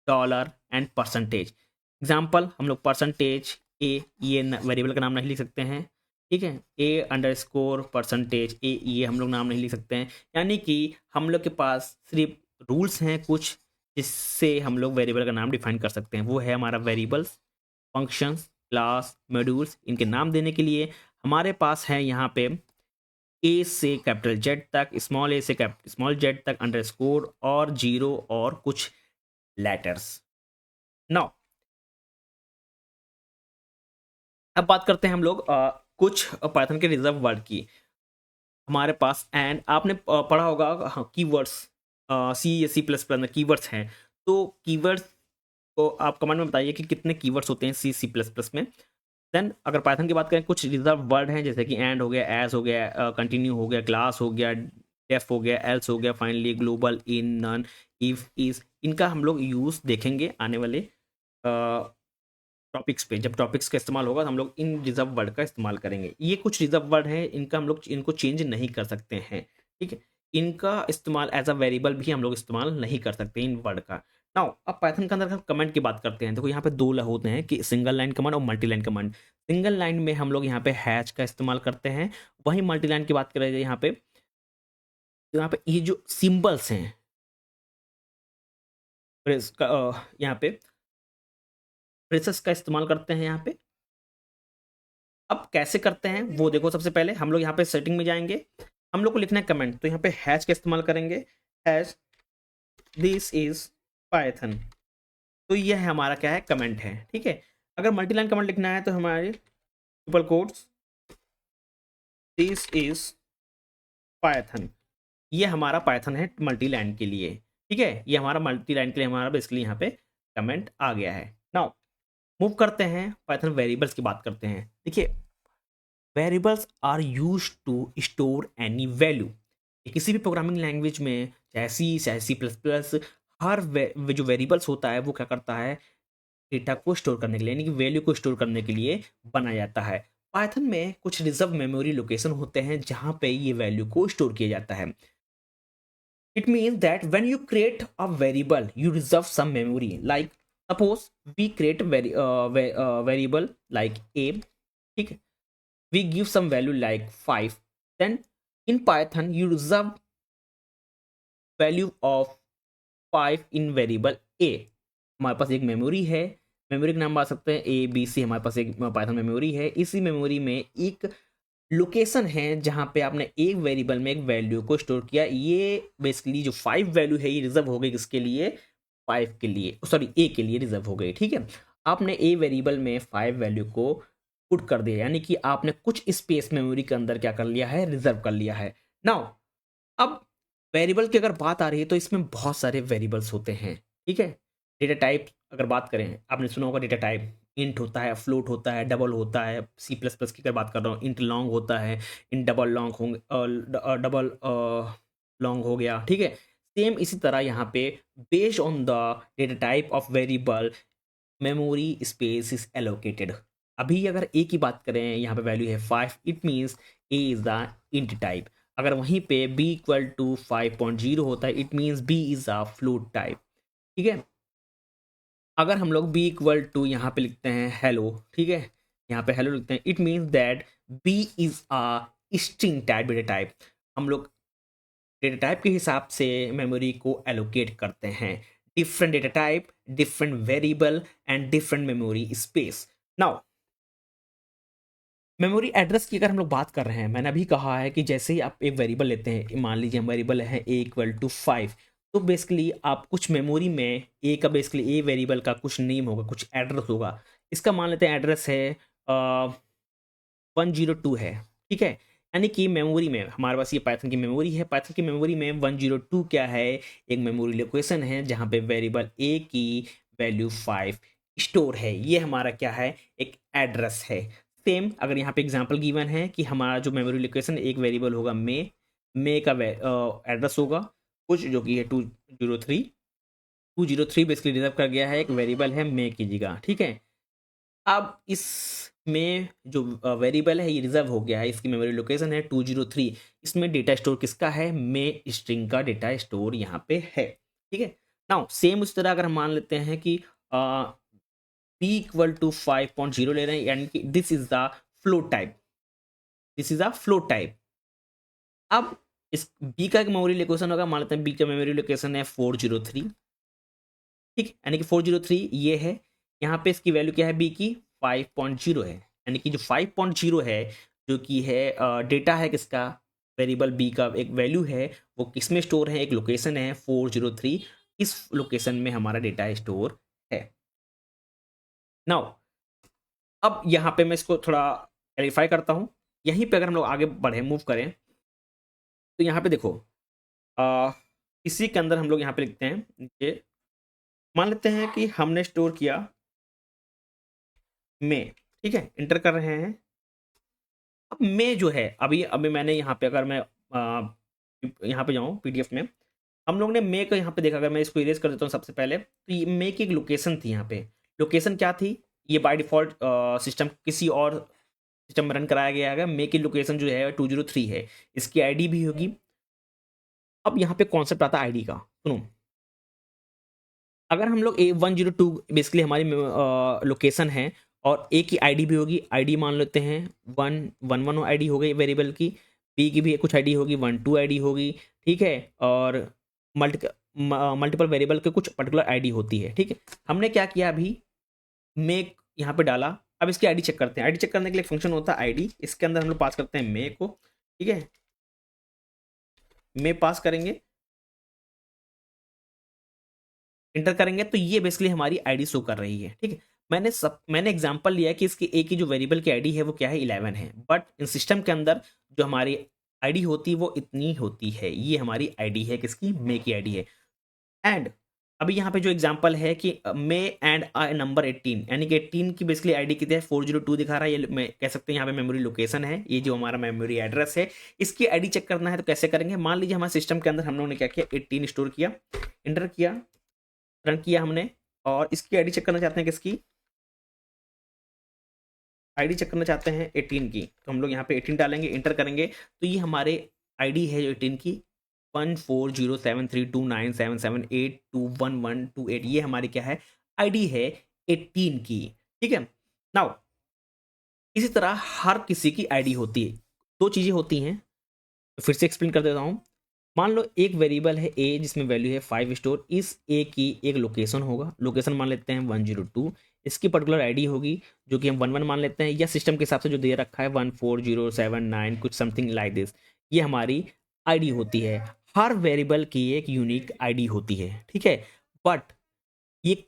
dollar and percentage. Example, हम लोग परसेंटेज ए ये वेरिएबल का नाम नहीं लिख सकते हैं, ठीक है, A_परसेंटेज ए ये हम लोग नाम नहीं लिख सकते हैं। यानी कि हम लोग के पास सिर्फ रूल्स हैं कुछ जिससे हम लोग वेरिएबल का नाम डिफाइन कर सकते हैं। वो है हमारा वेरिएबल्स, फंक्शंस, क्लास, मॉड्यूल्स। इनके नाम देने के लिए हमारे पास है यहाँ पे A से कैपिटल Z तक, स्मॉल A से कैपिटल स्मॉल Z तक, अंडरस्कोर और 0 और कुछ लेटर्स। नाउ अब बात करते हैं हम लोग कुछ पाइथन के रिजर्व वर्ड की। हमारे पास एंड आपने पढ़ा होगा कीवर्ड्स, सी या C++ में कीवर्ड्स हैं। तो कीवर्ड्स को आप कमेंट में बताइए कि कितने कीवर्ड्स होते हैं C++ में। देन अगर पाइथन की बात करें, कुछ रिजर्व वर्ड हैं जैसे कि एंड हो गया, एज हो गया, कंटिन्यू हो गया, क्लास हो गया, डेफ हो गया, एल्स हो गया, finally, global, in, none, if, is. इनका हम लोग यूज़ देखेंगे आने वाले टॉपिक्स पे। जब टॉपिक्स का इस्तेमाल होगा तो हम लोग इन रिजर्व वर्ड का इस्तेमाल करेंगे। ये कुछ रिजर्व वर्ड हैं, इनका हम लोग इनको चेंज नहीं कर सकते हैं, ठीक है। इनका इस्तेमाल एज अ वेरिएबल भी हम लोग इस्तेमाल नहीं कर सकते इन वर्ड का। नाउ अब पाइथन के अंदर हम कमेंट की बात करते हैं। देखो यहाँ पे दो होते हैं कि सिंगल लाइन कमांड और multi line command. Single line में हम लोग यहाँ पे हैश का इस्तेमाल करते हैं, वहीं मल्टी लाइन की बात करें यहाँ पे, तो यहाँ पे ये जो सिंबल्स हैं यहाँ पे ब्रेसेस का इस्तेमाल करते हैं यहाँ पे। अब कैसे करते हैं वो देखो। सबसे पहले हम लोग यहाँ पे सेटिंग में जाएंगे, हम लोग को लिखना है कमेंट, तो यहाँ पे हैश का इस्तेमाल करेंगे, हैश दिस इज पाइथन। तो यह हमारा क्या है, कमेंट है, ठीक है। अगर मल्टीलाइन कमेंट लिखना है तो हमारे triple quotes this is Python, ये हमारा पाइथन है मल्टीलाइन के लिए, ठीक है। ये हमारा मल्टीलाइन के लिए हमारा बेसिकली यहाँ पे कमेंट आ गया है। नाउ मूव करते हैं, पाइथन वेरिएबल्स की बात करते हैं। देखिए, variables are use to store any value. किसी भी प्रोग्रामिंग लैंग्वेज में, चाहे C++, हर जो वेरिएबल्स होता है वो क्या करता है, डेटा को स्टोर करने के लिए, यानी कि वैल्यू को स्टोर करने के लिए बनाया जाता है। पाइथन में कुछ रिजर्व मेमोरी लोकेशन होते हैं जहाँ पे ये वैल्यू को स्टोर किया जाता है। It means that when you create a variable, you reserve some memory. Like suppose we create a variable like a, ठीक है? We give some value like 5. Then in Python you reserve value of 5 in variable a. हमारे पास एक memory है, memory का नाम बता सकते हैं ए बी सी। हमारे पास एक पाइथन मेमोरी है, इसी मेमोरी में एक लोकेशन है जहाँ पे आपने एक वेरिएबल में एक वैल्यू को स्टोर किया। ये बेसिकली जो 5 वैल्यू है ये रिजर्व हो गई किसके लिए, 5 के लिए, सॉरी ए के लिए रिजर्व हो गई। ठीक है, आपने ए वेरिएबल में 5 वैल्यू को पुट कर दिया, यानी कि आपने कुछ स्पेस मेमोरी के अंदर क्या कर लिया है, रिजर्व कर लिया है। नाउ अब वेरिएबल की अगर बात आ रही है तो इसमें बहुत सारे वेरिएबल्स होते हैं। ठीक है, डेटा टाइप अगर बात करें, आपने सुना होगा डेटा टाइप इंट होता है, फ्लोट होता है, डबल होता है। सी प्लस प्लस की अगर बात कर रहा हूँ, इंट लॉन्ग होता है, इंट डबल लॉन्ग होंगे, डबल लॉन्ग हो गया। ठीक है, सेम इसी तरह यहाँ पे based on the data type of variable memory space is allocated. अभी अगर ए की बात करें, यहाँ पे वैल्यू है 5, it means A is the int type. अगर वहीं पे b इक्वल टू 5.0 होता है, it means b is a float type. ठीक है, अगर हम लोग b इक्वल टू यहाँ पे लिखते हैं हेलो, ठीक है, यहाँ पे हेलो लिखते हैं, it means that b is a string type data type. हम लोग डेटा टाइप के हिसाब से मेमोरी को एलोकेट करते हैं। Different data type, different variable and different memory space. Now memory address की अगर हम लोग बात कर रहे हैं, मैंने अभी कहा है कि जैसे ही आप एक वेरिएबल लेते हैं, मान लीजिए हम वेरिएबल है ए इक्वल टू 5, तो बेसिकली आप कुछ मेमोरी में ए का बेसिकली ए वेरिएबल का कुछ नेम होगा, कुछ एड्रेस होगा। इसका मान लेते हैं एड्रेस है 102 है। ठीक है, यानी कि मेमोरी में हमारे पास ये पाइथन की मेमोरी है, पाइथन की मेमोरी में 102 क्या है, एक मेमोरी लोकेशन है जहाँ पे वेरिएबल ए की वैल्यू 5 स्टोर है। ये हमारा क्या है, एक एड्रेस है। सेम अगर यहाँ पे एग्जांपल गिवन है कि हमारा जो मेमोरी लोकेशन एक वेरिएबल होगा मे का एड्रेस होगा कुछ जो कि है 203 बेसिकली रिजर्व कर गया है, एक वेरिएबल है मे की जगह। ठीक है, अब इस में जो वेरिएबल है ये रिजर्व हो गया है, इसकी मेमोरी लोकेशन है 203। इसमें डेटा स्टोर किसका है, मे स्ट्रिंग का डेटा स्टोर यहाँ पे है। ठीक है, नाउ सेम उस तरह अगर हम मान लेते हैं कि b इक्वल टू 5.0 ले रहे हैं, यानी कि this is the float type, this is the float type. अब इस b का एक मेमोरी लोकेशन होगा, मान लेते हैं b का मेमोरी लोकेशन है 403। ठीक, यानी कि 403 ये है, यहाँ पे इसकी वैल्यू क्या है b की 5.0 है, यानी कि जो 5.0 है जो कि है डेटा है किसका, वेरिएबल b का एक वैल्यू है, वो किस में स्टोर है, एक लोकेशन है 403, इस लोकेशन में हमारा डेटा स्टोर है। नाउ अब यहाँ पे मैं इसको थोड़ा क्लैरिफाई करता हूँ। यहीं पे अगर हम लोग आगे बढ़े, मूव करें, तो यहाँ पे देखो इसी के अंदर हम लोग यहाँ पे लिखते हैं नीचे, मान लेते हैं कि हमने स्टोर किया में, ठीक है, इंटर कर रहे हैं। अब में जो है अभी मैंने यहाँ पे, अगर मैं यहाँ पे जाऊँ पीडीएफ में, हम लोग ने मे को यहाँ पे देखा, अगर मैं इसको इरेज कर देता हूँ सबसे पहले, तो ये मे की एक लोकेशन थी। यहाँ पे लोकेशन क्या थी, ये बाय डिफॉल्ट सिस्टम किसी और सिस्टम में रन कराया गया है। मे की लोकेशन जो है 203 है, इसकी आईडी भी होगी। अब यहाँ पे कॉन्सेप्ट आता है आईडी का, सुनो, अगर हम लोग A102 बेसिकली हमारी लोकेशन है और ए की आईडी भी होगी, आईडी मान लेते हैं 111 आईडी हो गई वेरिएबल की, बी की भी कुछ आईडी होगी, 12 आईडी होगी। ठीक है, और मल्टीपल वेरिएबल के कुछ पर्टिकुलर आईडी होती है। ठीक है, हमने क्या किया अभी, मेक यहाँ पे डाला। अब इसकी आईडी चेक करते हैं। आईडी चेक करने के लिए फंक्शन होता है आईडी, इसके अंदर हम लोग पास करते हैं मे को। ठीक है, मे पास करेंगे, इंटर करेंगे, तो ये बेसिकली हमारी आईडी शो कर रही है। ठीक है, मैंने एग्जांपल लिया है कि इसकी ए की जो वेरिएबल की आईडी है वो क्या है, 11 है, बट इन सिस्टम के अंदर जो हमारी आईडी होती है वो इतनी होती है। ये हमारी आईडी है, किसकी, मे की आईडी है। एंड अभी यहाँ पे जो एग्जांपल है कि मे एंड नंबर 18, यानी कि 18 की बेसिकली आईडी कितनी है, 402 दिखा रहा है। ये मैं कह सकते हैं यहाँ पे मेमोरी लोकेशन है, ये जो हमारा मेमोरी एड्रेस है, इसकी आईडी चेक करना है तो कैसे करेंगे। मान लीजिए हमारे सिस्टम के अंदर हम लोगों ने क्या किया, 18 स्टोर किया, इंटर किया, रन किया हमने, और इसकी आईडी चेक करना चाहते हैं किसकी, आईडी चेक करना चाहते हैं 18 की, तो हम लोग यहाँ पे 18 डालेंगे, इंटर करेंगे, तो ये हमारे आईडी है जो 18 की 1407329778211128, ये हमारी क्या है आईडी है 18 की। ठीक है, नाउ इसी तरह हर किसी की आईडी होती है, दो चीजें होती हैं, फिर से एक्सप्लेन कर देता हूँ। मान लो एक वेरिएबल है ए जिसमें वैल्यू है 5 स्टोर, इस ए की एक लोकेशन होगा, लोकेशन मान लेते हैं 102, इसकी पर्टिकुलर आईडी होगी जो कि हम 11 मान लेते हैं, या सिस्टम के हिसाब से जो दे रखा है 14079 कुछ समथिंग लाइक दिस, ये हमारी आईडी होती है। हर वेरिएबल की एक यूनिक आईडी होती है, ठीक है, बट ये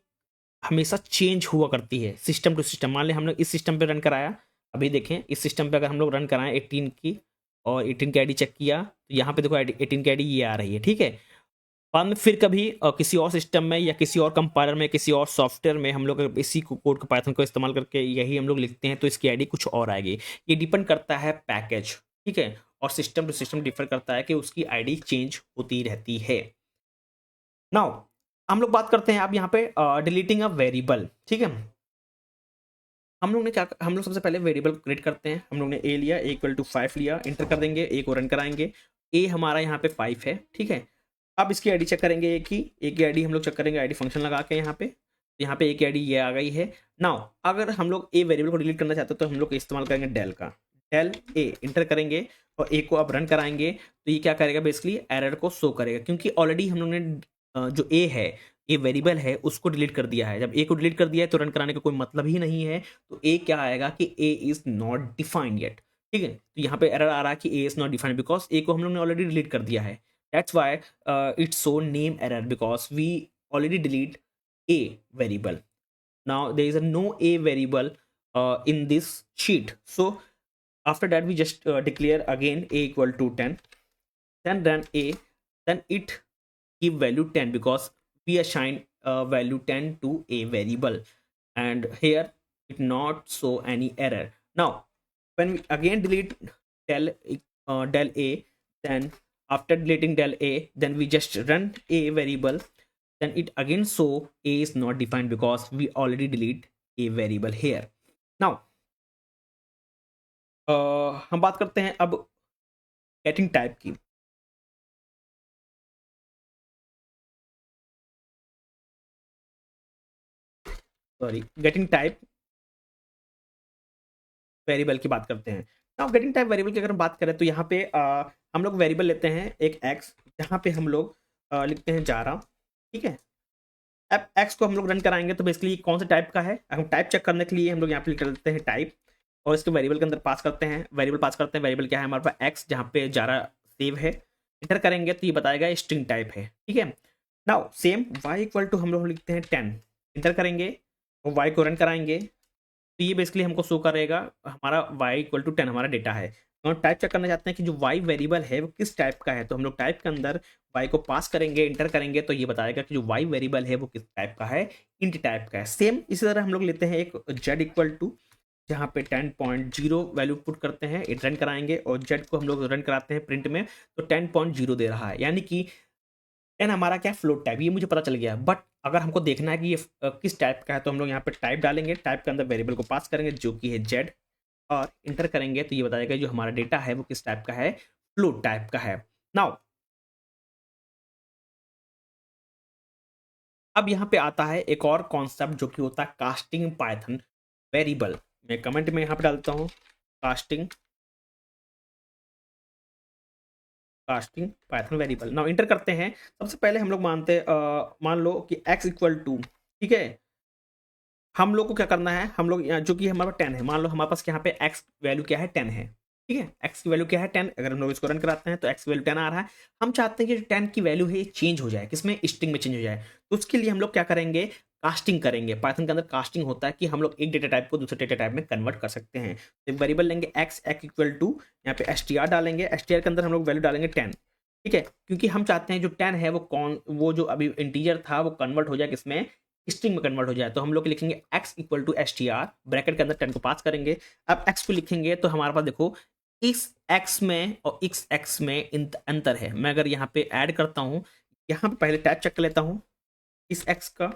हमेशा चेंज हुआ करती है सिस्टम टू सिस्टम। मान लें हम लोग इस सिस्टम पे रन कराया, अभी देखें इस सिस्टम पे अगर हम लोग रन कराएं 18 की और 18 की आईडी चेक किया, तो यहाँ पे देखो 18 की आईडी ये आ रही है, ठीक है। बाद में फिर कभी किसी और सिस्टम में या किसी और कंपाइलर में किसी और सॉफ्टवेयर में हम लोग इसी कोड को पाइथन को इस्तेमाल करके यही हम लोग लिखते हैं, तो इसकी आईडी कुछ और आएगी। ये डिपेंड करता है पैकेज, ठीक है, और सिस्टम टू सिस्टम डिफर करता है कि उसकी आईडी चेंज होती रहती है। नाउ हम लोग बात करते हैं अब यहाँ पे डिलीटिंग अ वेरिएबल, ठीक है। हम लोग ने क्या, हम लोग सबसे पहले वेरिएबल को क्रिएट करते हैं। हम लोग ने ए लिया, ए इक्वल टू 5 लिया, इंटर कर देंगे, ए को रन कराएंगे, ए हमारा यहाँ पे 5 है, ठीक है। अब इसकी आईडी चेक करेंगे, ए की आईडी हम लोग चेक करेंगे आईडी फंक्शन लगा के, यहाँ पे ए की आईडी ये आ गई है। नाउ अगर हम लोग ए वेरिएबल को डिलीट करना चाहते हैं तो हम लोग इस्तेमाल करेंगे डेल का, डेल ए, इंटर करेंगे और ए को अब रन कराएंगे, तो ये क्या करेगा बेसिकली एरर को शो करेगा, क्योंकि ऑलरेडी हम लोग ने जो ए है, ए वेरिएबल है, उसको डिलीट कर दिया है। जब ए को डिलीट कर दिया है तो रन कराने का कोई मतलब ही नहीं है, तो ए क्या आएगा कि A is not defined yet, ठीक है। तो यहाँ पे एरर आ रहा है कि A is not defined because A को हम लोग ने ऑलरेडी डिलीट कर दिया है। That's why it's so name error because we already delete a variable. Now there is a no a variable in this sheet, so after that we just declare again a equal to 10, then run a, then it give value 10 because we assign value 10 to a variable, and here it not show any error. Now when we again delete del a, then after deleting del a, then we just run a variable, then it again show a is not defined because we already delete a variable here. Now हम बात करते हैं अब getting type की। Sorry, getting type variable की बात करते हैं। नाउ गेटिंग टाइप वेरिएबल की अगर हम बात करें तो यहाँ पे हम लोग वेरिएबल लेते हैं एक x, जहाँ पे हम लोग लिखते हैं जारा, ठीक है। अब x को हम लोग रन कराएंगे तो बेसिकली कौन सा टाइप का है, हम टाइप चेक करने के लिए हम लोग यहाँ पे लिख देते हैं टाइप, और इसके वेरिएबल के अंदर पास करते हैं, वेरिएबल पास करते हैं, वेरिएबल क्या है हमारे पास x, जहाँ पे जारा सेव है, इंटर करेंगे तो ये बताएगा स्ट्रिंग टाइप है, ठीक है। Now same y equal to हम लोग लिखते हैं 10, इंटर करेंगे और y को रन कराएंगे, तो ये बेसिकली हमको शो करेगा हमारा y इक्वल टू 10 हमारा डेटा है। तो हम टाइप चेक करना चाहते हैं कि जो y वेरिएबल है वो किस टाइप का है, तो हम लोग टाइप के अंदर y को पास करेंगे, इंटर करेंगे, तो ये बताएगा कि जो y वेरिएबल है वो किस टाइप का है, इंट टाइप का है। सेम इसी तरह हम लोग लेते हैं एक z इक्वल टू, जहाँ पे 10.0 वैल्यू पुट करते हैं, इट रन कराएंगे और z को हम लोग रन कराते हैं प्रिंट में, तो 10.0 दे रहा है, यानी कि 10 हमारा क्या फ्लोट टाइप, ये मुझे पता चल गया। बट अगर हमको देखना है कि ये किस टाइप का है, तो हम लोग यहाँ पे टाइप डालेंगे, टाइप के अंदर वेरिएबल को पास करेंगे जो कि है z, और इंटर करेंगे तो ये बताएगा जो हमारा डेटा है वो किस टाइप का है, फ्लोट टाइप का है। नाउ अब यहाँ पे आता है एक और कॉन्सेप्ट जो कि होता है कास्टिंग पाइथन वेरिएबल। मैं कमेंट में यहाँ पे डालता हूँ casting Python variable. Now inter करते हैं, सबसे पहले हम लोग मान लो कि x इक्वल टू, ठीक है, हम लोग को क्या करना है, हम लोग जो कि हमारे पास 10 है, मान लो हमारे पास यहाँ पे x वैल्यू क्या है 10 है, ठीक है, x की वैल्यू क्या है 10, अगर हम लोग इसको रन कराते हैं तो x की वैल्यू 10 आ रहा है। हम चाहते हैं कि जो 10 की वैल्यू है ये चेंज हो जाए, किसमें, स्ट्रिंग में चेंज हो जाए, तो उसके लिए हम लोग क्या करेंगे, कास्टिंग करेंगे। पाइथन के अंदर कास्टिंग होता है कि हम लोग एक डेटा टाइप को दूसरे डेटा टाइप में कन्वर्ट कर सकते हैं। तो वेरिएबल लेंगे x इक्वल टू, यहाँ पे str डालेंगे, str के अंदर हम लोग वैल्यू डालेंगे 10, ठीक है, क्योंकि हम चाहते हैं जो 10 है वो जो अभी इंटीजर था वो कन्वर्ट हो जाए किसमें, स्ट्रिंग में कन्वर्ट हो जाए। तो हम लोग लिखेंगे x equal to str, bracket के अंदर 10 को पास करेंगे। अब x को लिखेंगे तो हमारे पास देखो इस x में और इस x में अंतर है। मैं अगर यहाँ पे ऐड करता हूँ, यहाँ पे पहले टाइप चेक कर लेता हूँ इस x का,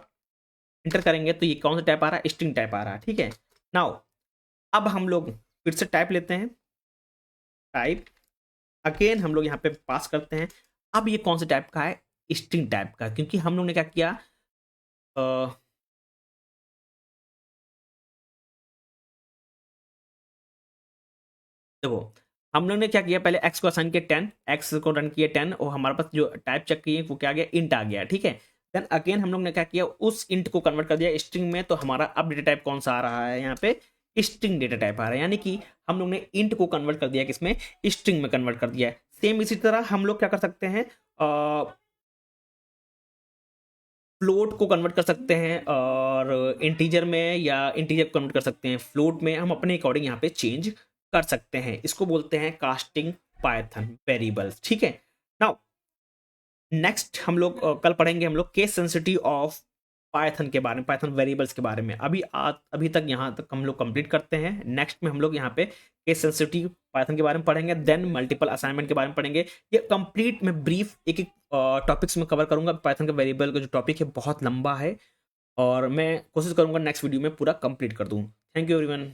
इंटर करेंगे तो ये कौन सा टाइप आ रहा है, स्ट्रिंग टाइप आ रहा है, ठीक है। नाउ अब हम लोग फिर से टाइप लेते हैं, टाइप अगेन हम लोग यहाँ पे पास करते हैं। अब ये कौन से टाइप का है, स्ट्रिंग टाइप का, क्योंकि हम लोग ने क्या किया, देखो हम लोग ने क्या किया, पहले x को असाइन किया 10, x को रन किया 10 और हमारे पास जो टाइप चेक किए वो क्या आ गया, इंट आ गया, ठीक है। देन अगेन हम लोग ने क्या किया, उस इंट को कन्वर्ट कर दिया स्ट्रिंग में, तो हमारा अब डेटा टाइप कौन सा आ रहा है यहाँ पे, स्ट्रिंग डेटा टाइप आ रहा है, यानी कि हम लोग ने इंट को कन्वर्ट कर दिया किसमें, स्ट्रिंग में कन्वर्ट कर दिया है। सेम इसी तरह हम लोग क्या कर सकते हैं, फ्लोट को कन्वर्ट कर सकते हैं और इंटीजर में, या इंटीजर को कन्वर्ट कर सकते हैं फ्लोट में, हम अपने अकॉर्डिंग यहाँ पे चेंज कर सकते हैं। इसको बोलते हैं कास्टिंग पाइथन वेरिएबल्स, ठीक है। नाउ नेक्स्ट हम लोग कल पढ़ेंगे हम लोग केस सेंसिटिव ऑफ पाइथन के बारे में, पाइथन वेरिएबल्स के बारे में। अभी तक यहाँ तक हम लोग कंप्लीट करते हैं। नेक्स्ट में हम लोग यहाँ पे केस सेंसिटिव पाइथन के बारे में पढ़ेंगे, देन मल्टीपल असाइनमेंट के बारे में पढ़ेंगे। ये कंप्लीट मैं ब्रीफ एक एक टॉपिक्स में कवर करूंगा। पाइथन के वेरिएबल का जो टॉपिक है बहुत लंबा है और मैं कोशिश करूंगा नेक्स्ट वीडियो में पूरा कंप्लीट कर दूं। Thank you everyone.